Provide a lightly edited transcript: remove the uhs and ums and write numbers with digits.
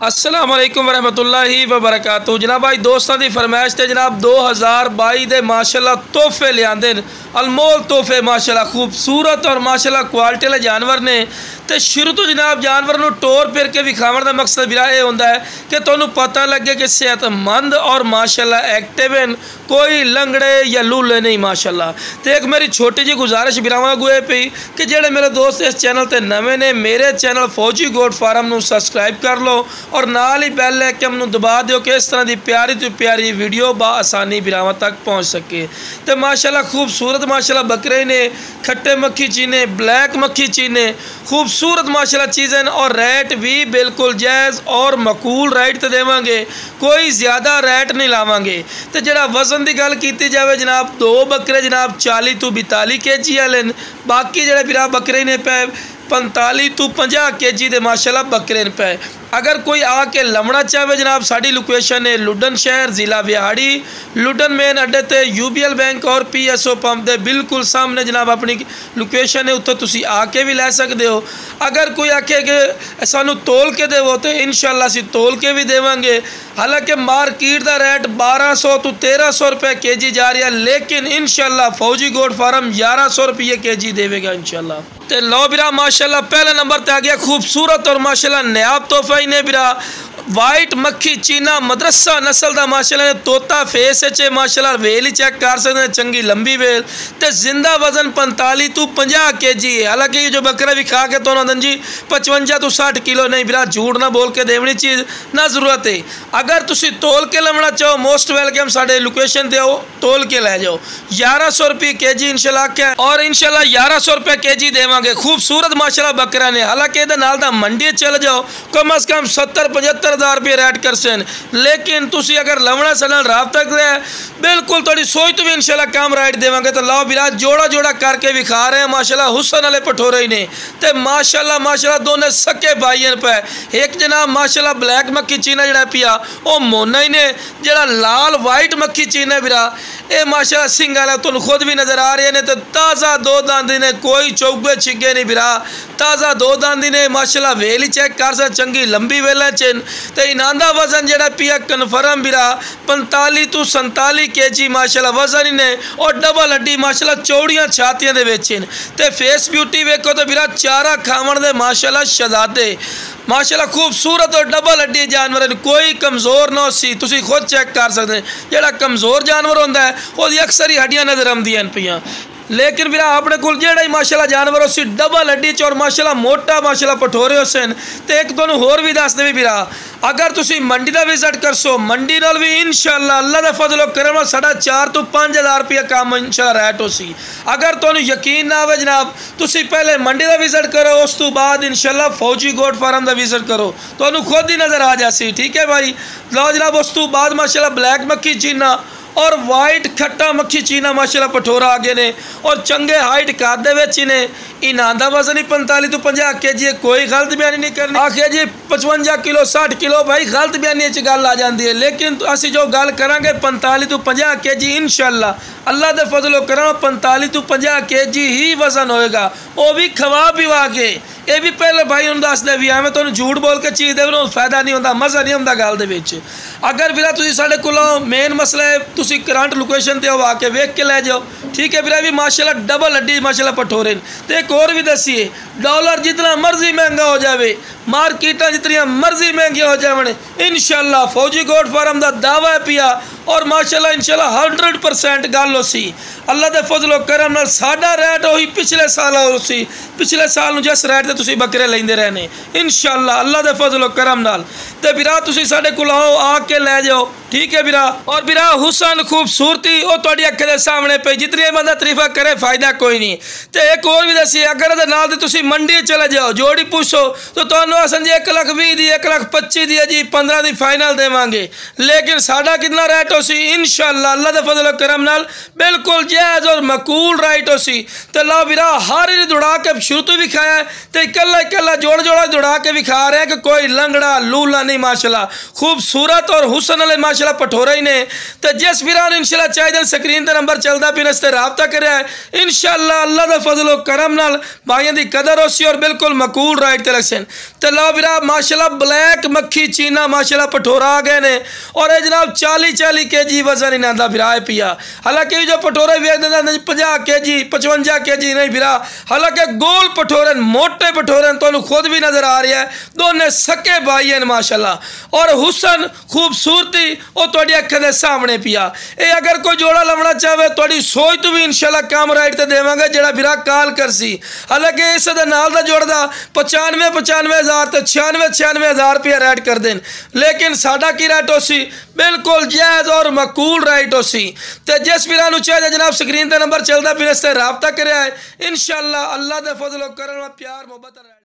अस्सलाम वालेकुम वरहमतुल्लाहि वबरकातुहू। जनाब भाई दोस्तों की फरमाइश से जनाब 2022 के माशाल्लाह तोहफे लियाते हैं, अनमोल तोहफे माशाल्लाह खूबसूरत और माशाल्लाह क्वालिटी वाले जानवर ने। तो शुरू तो जनाब जानवर को टोर फिर के विखावन का मकसद भी यह होता है कि तुहानू पता लगे कि सेहतमंद और माशाल्लाह एक्टिव हैं, कोई लंगड़े या लूले नहीं माशाल्लाह। तो एक मेरी छोटी जी गुजारिश बिरावां अगू ये पई कि जेडे मेरे दोस्त इस चैनल पर नवे ने मेरे चैनल फौजी गोट फार्म को सबसक्राइब कर लो और नाल ही बैल आइकन नूं दबा दिओ कि इस तरह की प्यारी तो प्यारी वीडियो आसानी बिरावां तक पहुँच सके। तो माशाल्लाह खूबसूरत माशाल्लाह बकरे ने, खट्टे मक्खी चीने, ब्लैक मक्खी चीने, खूबसूरत माशाल्लाह चीज़ें और रेट भी बिल्कुल जायज़ और मकूल रेट तो देवांगे, कोई ज़्यादा रेट नहीं लावांगे। तो जरा वजन की गल की जाए जनाब दो बकरे जनाब 40 तो 42 kg वाले, बाकी जड़े बिरा बकरे ने पे 45 तो 50 kg के माशाल्लाह बकरे ने पे। अगर कोई आके लमना चाहे जनाब साड़ी लोकेशन है लुडन शहर ज़िला बिहाड़ी, लुडन मेन अड्डे ते UBL बैंक और PSO पंप के बिल्कुल सामने जनाब अपनी लोकेशन है, उत्थों तुसी आके भी लै सकते हो। अगर कोई आखे कि सानू तोल के देवो तो इंशाल्लाह असीं तोल के भी देवांगे। हालांकि मार्केट का रेट 1200 तो 1300 रुपये kg जा रहा है, लेकिन इंशाल्लाह फौजी गोट फार्म 1100 रुपये kg देवेगा इंशाल्लाह। तो लो बिरा माशाल्लाह पहले नंबर पर आ गया खूबसूरत और माशाल्लाह नायाब तोहफा ने बिरा वाइट मक्खी चीना मदरसा नस्ल का माशाल्लाह तोता फेस है माशाल्लाह वेल ही चेक कर सकते हैं, चंगी लंबी वेल। तो जिंदा वजन 45 तो 50 kg है। हालांकि ये जो बकरा भी खा के तो आदन जी 55 तो 60 किलो नहीं बिरा, झूठ ना बोल के देवनी चीज़ ना जरूरत है। अगर तुम तोल के लवना चाहो मोस्ट वेलकम साढ़े लोकेशन पर आओ, तोल के लै जाओ 1100 रुपये kg इंशाल्लाह क्या और इंशाल्लाह 1100 रुपये kg देवांगे। खूबसूरत माशाल्लाह बकरा ने। हालांकि ये मंडी चल जाओ कम अज़ कम 70-75 रुपये रेट कर सन, लेकिन तुसी अगर लवना सलन राबता करें बिल्कुल थोड़ी सोच तो भी इंशाल्लाह कम रेट देवांगे। तो लाओ बिरा जोड़ा जोड़ा करके भी खा रहे हैं माशाल्लाह हुसन वाले पठोरे ही ने। तो माशाल्लाह दोनों सके भाई पे। एक जनाब माशाल्लाह ब्लैक मक्खी चीना जड़ा पिया वो मोना ही ने, जड़ा लाल वाइट मक्खी चीना बिरा ये माशाल्लाह सिंह वाला तुम खुद भी नज़र आ रहे हैं। तो ताज़ा दो दांदी ने, कोई चौगे छिगे नहीं बिरा, ताज़ा दो दांदी ने माशाल्लाह वेल ही चेक कर सकते, चंगी लंबी वेल चिन। तो इन्हां दा वजन जड़ा पिया कन्फर्म बिरा 45 तो 47 kg माशाल्लाह वजन ही ने और डबल हड्डी माशाल्लाह चौड़ियां छातियां दे विच। ते फेस ब्यूटी वेखो तो बिरा चारा खावन दे माशाल्लाह शहजादे माशाल्लाह खूबसूरत और डबल हड्डी जानवर, कोई कमज़ोर ना सी, तुसी खुद चेक कर सकते हैं। जोड़ा कमज़ोर जानवर होंदा है वो अक्सर ही हड्डियां नज़र आउंदियां पियां, लेकिन बिरा अपने को जेड़ा ही माशाल्लाह जानवर उसी डबल हड्डी च और माशाल्लाह मोटा माशाल्लाह पठोरे हुसन। तो एक दोनों होर भी दस दे बिरा अगर तुसी मंडी का विजिट करसो मंडी नाल भी इंशाल्लाह अल्लाह का फजल करम 4,500 तो 5,000 रुपया काम इंशाल्लाह रेट हो सी। अगर तुहानू यकीन ना आवे जनाब तुसी पहले मंडी का विजिट करो, उस तो बाद इंशाल्लाह फौजी गोट फार्म का विजिट करो, तुहानू खुद ही नज़र आ जासी। ठीक है भाई। लो जनाब उस तो बाद माशाल्लाह ब्लैक मक्खी चीना और वाइट खट्टा मक्खी चीना माशाल्लाह पठोरा आगे ने और चंगे हाइट कद दे ने। इन्हां दा वजन ही 45 तो 50 kg, कोई गलत बयानी नहीं करनी। आखिए जी 55 किलो 60 किलो भाई गलत बयानी गल आ जाती है, लेकिन असी जो गल करांगे 45 तो 50 kg इंशाल्लाह अल्लाह के फजलो करम 45 तो 50 kg ही वजन होएगा, वो भी खवा पिवा के। ये भी पहले भाई उन्होंने दस दे भी एवं तुहानू झूठ बोल के चीज़ दे फायदा नहीं होता, मज़ा नहीं आता गल दे। अगर बिरा तुसी साडे कोलों मेन मसला है तुसी करंट लोकेशन पर आओ आके वेख के लै जाओ। ठीक है बिरा भी माशाल्लाह डबल हड्डी माशाल्लाह पठोरे। तो एक और भी दसीए डॉलर जितना मर्जी महंगा हो जाए, मार्केटा जितनी मर्जी महंगी हो जाए, इंशाल्लाह फौजी गोट फार्म का दावा है पिया और माशाल्लाह इंशाल्लाह 100% गल हो सी। अल्लाह के फजलो करम नाल साडा रेट वही पिछले साल हो सी, पिछले साल जिस रेट से तुसी बकरे लेंदे रहने इंशाल्लाह अल्लाह के फजलो करम नाल। तो बिरा तुसी साडे कोल आओ आके लै जाओ। ठीक है बिरा। और बिरा हुसन खूबसूरती वो तुहाडी अक्खां दे सामने पे, जितनी बंदा तारीफा करे फायदा कोई नहीं। तो एक और भी दसी अगर नाल दे तुसी मंडी चले जाओ जोड़ी पूछो तो तुहानू असन जी 1,20,000 दी 1,25,000 दी जी 15 दी फाइनल देवांगे, लेकिन साडा कितना रेट हो सी इंशाल्लाह अल्लाह दे फजल करम नाल बिल्कुल जायज़ और मकूल रेट हो सी। तो ला बिरा हर दौड़ा के शुरू तो भी खाया है, तो इकला जोड़ जोड़ा दौड़ा के भी खा रहे हैं कि कोई लंगड़ा लूला नहीं माशाल्लाह खूबसूरत और हुसन वाले माशाल्लाह पठोरा ही ने। तो जिस वीरां नूं इंशाल्लाह चाहिए स्क्रीन ते नंबर चलदा पिया इस ते राबता करिया है। इंशाल्लाह अल्लाह दा फजल व करम नाल भाइयों दी कदर होसी और बिल्कुल मकूल राइट ते लगसन। तो लो वीरा माशाल्लाह ब्लैक मक्खी चीना माशाल्लाह पठोरा आ गए ने और ये जनाब 40-40 kg वजन इन्हां दा वीरा है पिया। हालांकि जो पठोरे वेचदे ने 50 kg 55 kg नहीं वीरा, हालांकि गोल पठोरे मोटे पठोरे तुहानूं खुद भी नजर आ रहा है। दोने सके भाई हैं माशाल्लाह और हुसन खूबसूरती वो तुहाडी अखां दे सामने पिया। ये अगर कोई जोड़ा लवना चाहे तुहाडी सोच तो भी इंशाल्लाह काम राइट ते देवांगे जेड़ा वीरा काल कर सी। हालांकि इस दे नाल दा जोड़ दा 95 हज़ार ते 96 हज़ार रुपया रेट कर देन, लेकिन साडा की रेट होसी बिल्कुल जायज़ और मकूल राइट होसी। तो जिस वीरां नूं चाहिए जनाब स्क्रीन ते नंबर चलदा पिया इस ते राबता करिया है। इंशाल्लाह अल्लाह दे फजल व करम प्यार मोहब्बत।